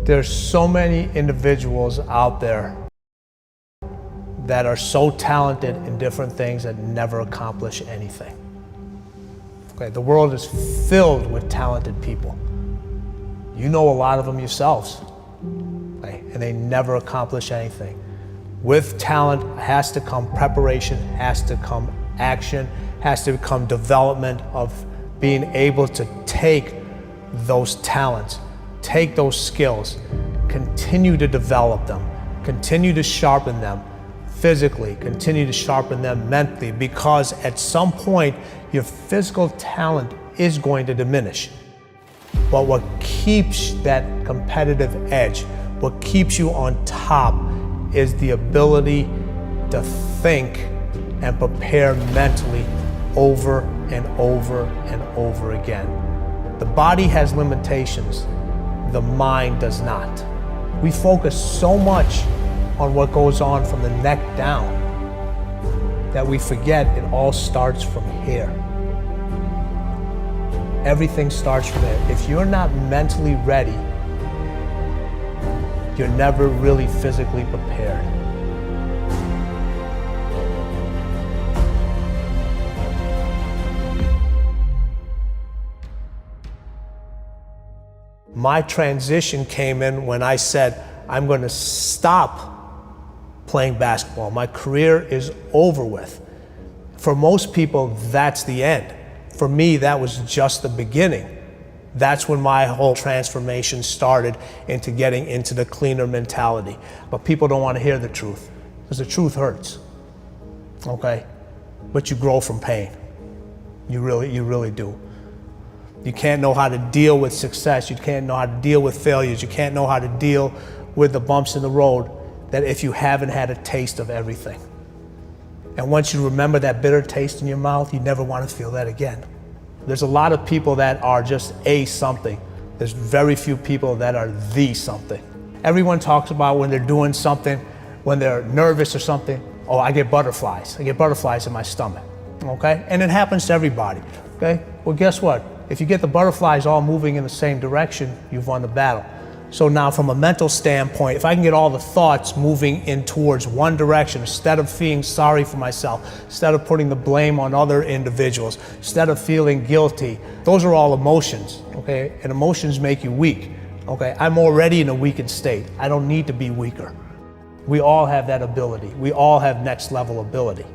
There's so many individuals out there that are so talented in different things that never accomplish anything. Okay, the world is filled with talented people. You know a lot of them yourselves, okay, and they never accomplish anything. With talent has to come preparation, has to come action, has to come development of being able to take those talents, take those skills, continue to develop them, continue to sharpen them physically, continue to sharpen them mentally, because at some point your physical talent is going to diminish. But what keeps that competitive edge, what keeps you on top, is the ability to think and prepare mentally over and over and over again. The body has limitations, the mind does not. We focus so much on what goes on from the neck down that we forget it all starts from here. Everything starts from there. If you're not mentally ready, you're never really physically prepared. My transition came in when I said, I'm going to stop playing basketball. My career is over with. For most people, that's the end. For me, that was just the beginning. That's when my whole transformation started into getting into the cleaner mentality. But people don't want to hear the truth, because the truth hurts, okay? But you grow from pain. You really do. You can't know how to deal with success. You can't know how to deal with failures. You can't know how to deal with the bumps in the road that if you haven't had a taste of everything. And once you remember that bitter taste in your mouth, you never want to feel that again. There's a lot of people that are just a something. There's very few people that are the something. Everyone talks about when they're doing something, when they're nervous or something, oh, I get butterflies. I get butterflies in my stomach, okay? And it happens to everybody, okay? Well, guess what? If you get the butterflies all moving in the same direction, you've won the battle. So now from a mental standpoint, if I can get all the thoughts moving in towards one direction, instead of feeling sorry for myself, instead of putting the blame on other individuals, instead of feeling guilty, those are all emotions, okay? And emotions make you weak, okay? I'm already in a weakened state. I don't need to be weaker. We all have that ability. We all have next level ability.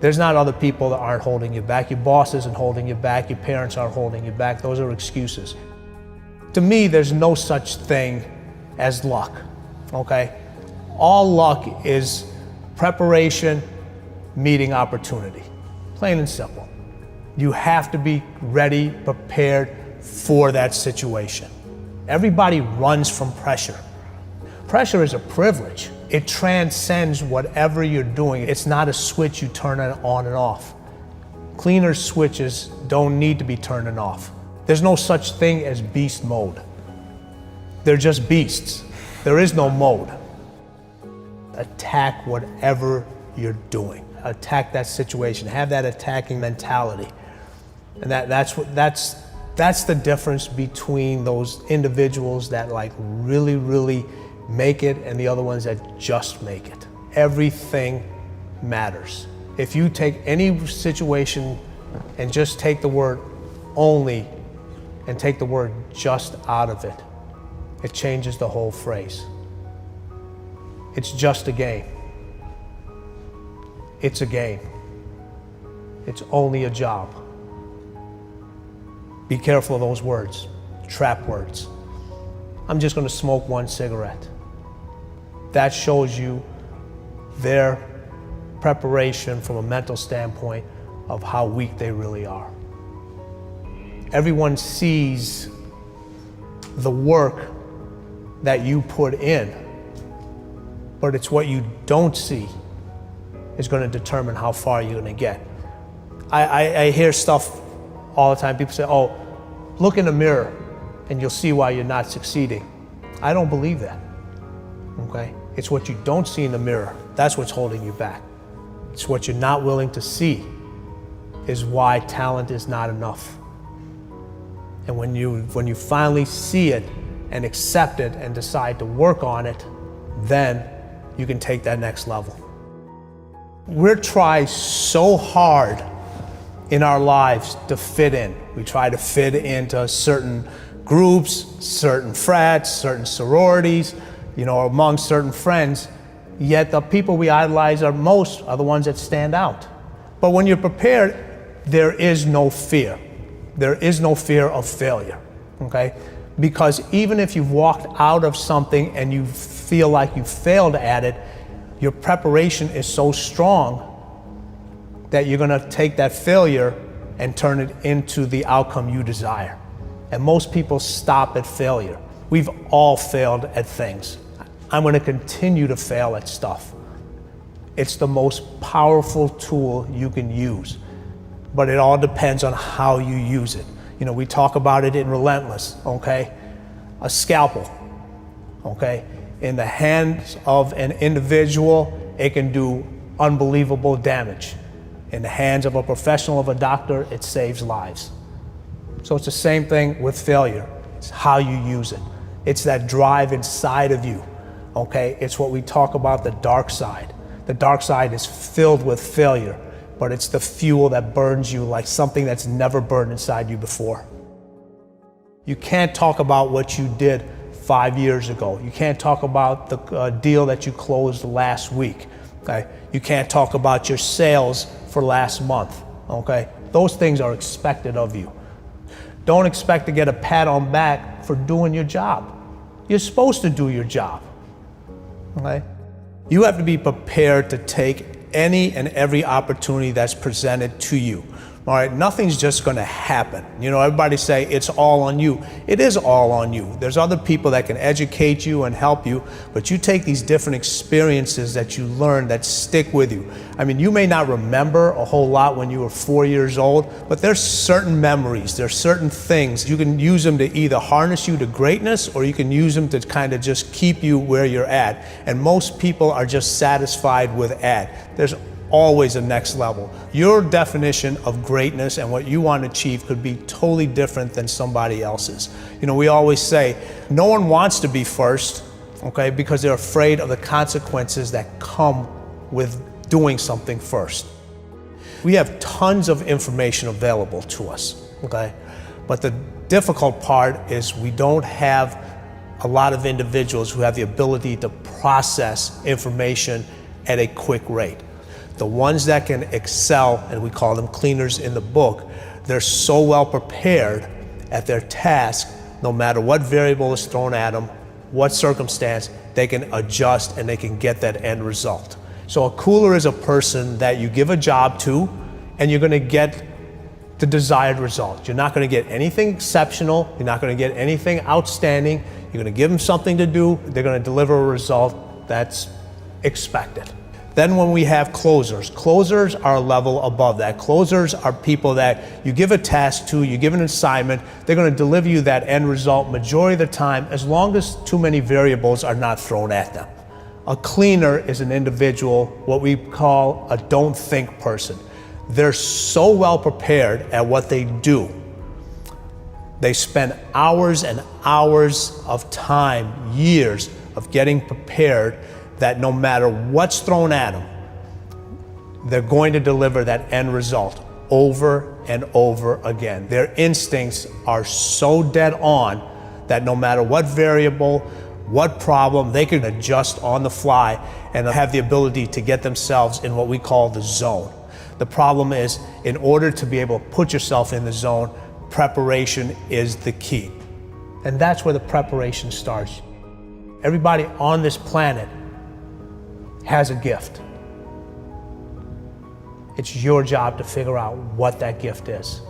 There's not other people that aren't holding you back. Your boss isn't holding you back. Your parents aren't holding you back. Those are excuses. To me, there's no such thing as luck, okay? All luck is preparation meeting opportunity, plain and simple. You have to be ready, prepared for that situation. Everybody runs from pressure. Pressure is a privilege. It transcends whatever you're doing. It's not a switch you turn on and off. Cleaner switches don't need to be turned on off. There's no such thing as beast mode. They're just beasts. There is no mode. Attack whatever you're doing. Attack that situation. Have that attacking mentality. And that's the difference between those individuals that like really make it and the other ones that just make it. Everything matters. If you take any situation and just take the word only and take the word just out of it, it changes the whole phrase. It's just a game. It's a game. It's only a job. Be careful of those words, trap words. I'm just going to smoke one cigarette. That shows you their preparation from a mental standpoint of how weak they really are. Everyone sees the work that you put in, but it's what you don't see is going to determine how far you're going to get. I hear stuff all the time. People say, oh, look in the mirror and you'll see why you're not succeeding. I don't believe that, okay? It's what you don't see in the mirror. That's what's holding you back. It's what you're not willing to see is why talent is not enough. And when you finally see it, and accept it and decide to work on it, then you can take that next level. We're trying so hard in our lives to fit in. We try to fit into certain groups, certain frats, certain sororities, among certain friends, yet the people we idolize most are the ones that stand out. But when you're prepared, there is no fear. There is no fear of failure, okay? Because even if you've walked out of something and you feel like you failed at it, your preparation is so strong that you're gonna take that failure and turn it into the outcome you desire. And most people stop at failure. We've all failed at things. I'm gonna continue to fail at stuff. It's the most powerful tool you can use, but it all depends on how you use it. We talk about it in Relentless, okay? A scalpel, okay? In the hands of an individual, it can do unbelievable damage. In the hands of a professional, of a doctor, it saves lives. So it's the same thing with failure. It's how you use it. It's that drive inside of you, okay? It's what we talk about, the dark side. The dark side is filled with failure, but it's the fuel that burns you like something that's never burned inside you before. You can't talk about what you did 5 years ago. You can't talk about the deal that you closed last week, okay? You can't talk about your sales for last month, okay? Those things are expected of you. Don't expect to get a pat on back for doing your job. You're supposed to do your job, okay? You have to be prepared to take any and every opportunity that's presented to you. All right, nothing's just gonna happen. Everybody say it's all on you. It is all on you. There's other people that can educate you and help you, but you take these different experiences that you learn that stick with you. You may not remember a whole lot when you were 4 years old, but there's certain memories, there's certain things. You can use them to either harness you to greatness, or you can use them to kind of just keep you where you're at. And most people are just satisfied with at. There's always a next level. Your definition of greatness and what you want to achieve could be totally different than somebody else's. We always say, no one wants to be first, okay, because they're afraid of the consequences that come with doing something first. We have tons of information available to us, okay? But the difficult part is we don't have a lot of individuals who have the ability to process information at a quick rate. The ones that can excel, and we call them cleaners in the book, they're so well prepared at their task, no matter what variable is thrown at them, what circumstance, they can adjust and they can get that end result. So a cooler is a person that you give a job to and you're gonna get the desired result. You're not gonna get anything exceptional, you're not gonna get anything outstanding, you're gonna give them something to do, they're gonna deliver a result that's expected. Then when we have closers, closers are a level above that. Closers are people that you give a task to, you give an assignment, they're gonna deliver you that end result majority of the time, as long as too many variables are not thrown at them. A cleaner is an individual, what we call a don't think person. They're so well prepared at what they do. They spend hours and hours of time, years of getting prepared, that no matter what's thrown at them, they're going to deliver that end result over and over again. Their instincts are so dead on that no matter what variable, what problem, they can adjust on the fly and have the ability to get themselves in what we call the zone. The problem is, in order to be able to put yourself in the zone, preparation is the key. And that's where the preparation starts. Everybody on this planet has a gift. It's your job to figure out what that gift is.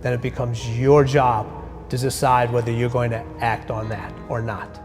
Then it becomes your job to decide whether you're going to act on that or not.